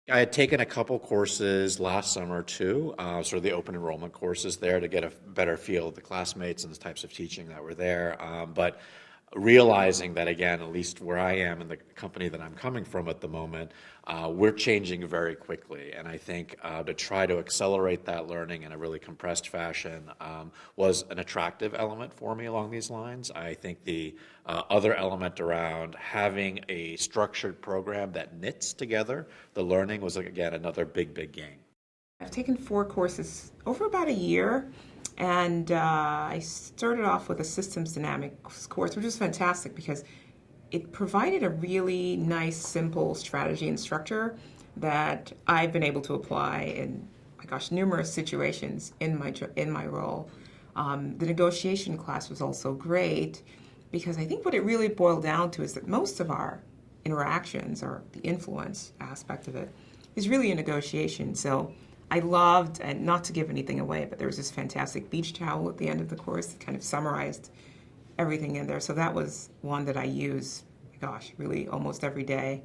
I had taken a couple courses last summer too, sort of the open enrollment courses there to get a better feel of the classmates and the types of teaching that were there. But realizing that again, at least where I am in the company that I'm coming from at the moment, we're changing very quickly. And I think to try to accelerate that learning in a really compressed fashion was an attractive element for me along these lines. I think the other element around having a structured program that knits together the learning was, again, another big, big gain. I've taken 4 courses over about a year, and I started off with a systems dynamics course, which was fantastic because it provided a really nice, simple strategy and structure that I've been able to apply in, my gosh, numerous situations in my role. The negotiation class was also great because I think what it really boiled down to is that most of our interactions, or the influence aspect of it, is really a negotiation. So I loved, and not to give anything away, but there was this fantastic beach towel at the end of the course that kind of summarized everything in there. So that was one that I use, gosh, really almost every day.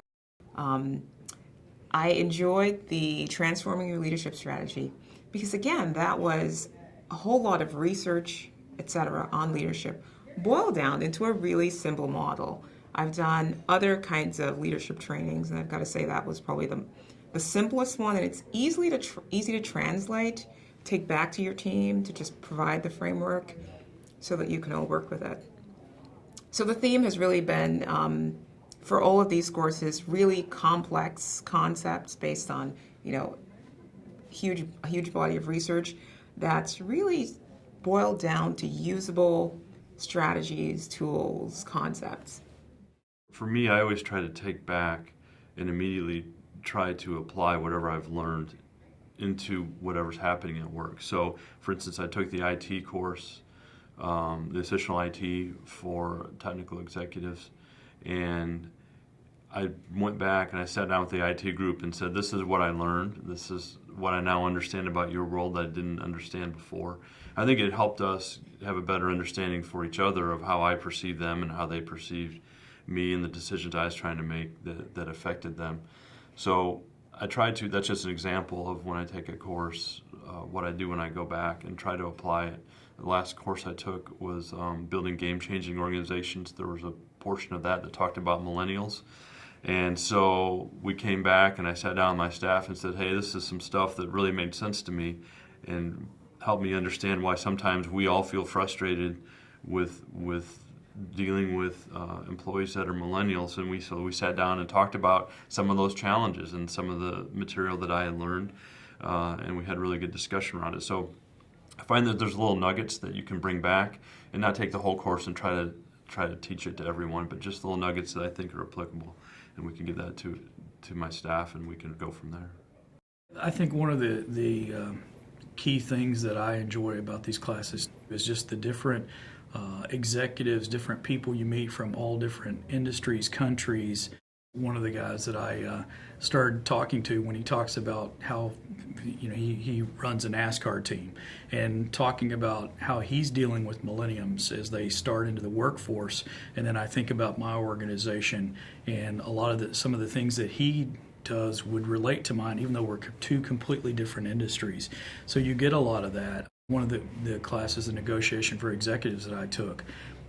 I enjoyed the transforming your leadership strategy because, again, that was a whole lot of research, etc., on leadership boiled down into a really simple model. I've done other kinds of leadership trainings, and I've got to say that was probably the simplest one, and it's easy to translate, take back to your team, to just provide the framework so that you can all work with it. So the theme has really been, for all of these courses, really complex concepts based on, a huge body of research that's really boiled down to usable strategies, tools, concepts. For me, I always try to take back and immediately try to apply whatever I've learned into whatever's happening at work. So, for instance, I took the IT course, the essential IT for technical executives, and I went back and I sat down with the IT group and said, this is what I learned. This is what I now understand about your world that I didn't understand before. I think it helped us have a better understanding for each other of how I perceived them and how they perceived me and the decisions I was trying to make that affected them. So I try to, that's just an example of when I take a course, what I do when I go back and try to apply it. The last course I took was building game-changing organizations. There was a portion of that talked about millennials. And so we came back and I sat down with my staff and said, hey, this is some stuff that really made sense to me and helped me understand why sometimes we all feel frustrated with dealing with employees that are millennials. And we sat down and talked about some of those challenges and some of the material that I had learned, and we had a really good discussion around it. So I find that there's little nuggets that you can bring back and not take the whole course and try to teach it to everyone, but just little nuggets that I think are applicable, and we can give that to my staff, and we can go from there. I think one of the key things that I enjoy about these classes is just the different executives, different people you meet from all different industries, countries. One of the guys that I started talking to when he talks about how he runs a NASCAR team and talking about how he's dealing with millennials as they start into the workforce, and then I think about my organization and a lot of some of the things that he does would relate to mine, even though we're two completely different industries. So you get a lot of that. One of the classes, the negotiation for executives that I took,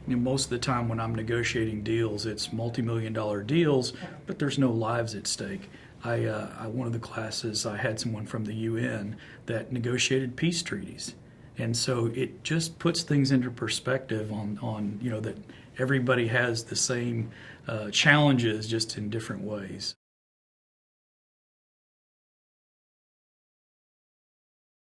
most of the time when I'm negotiating deals, it's multi-million-dollar deals, but there's no lives at stake. One of the classes, I had someone from the UN that negotiated peace treaties. And so it just puts things into perspective on that everybody has the same challenges, just in different ways.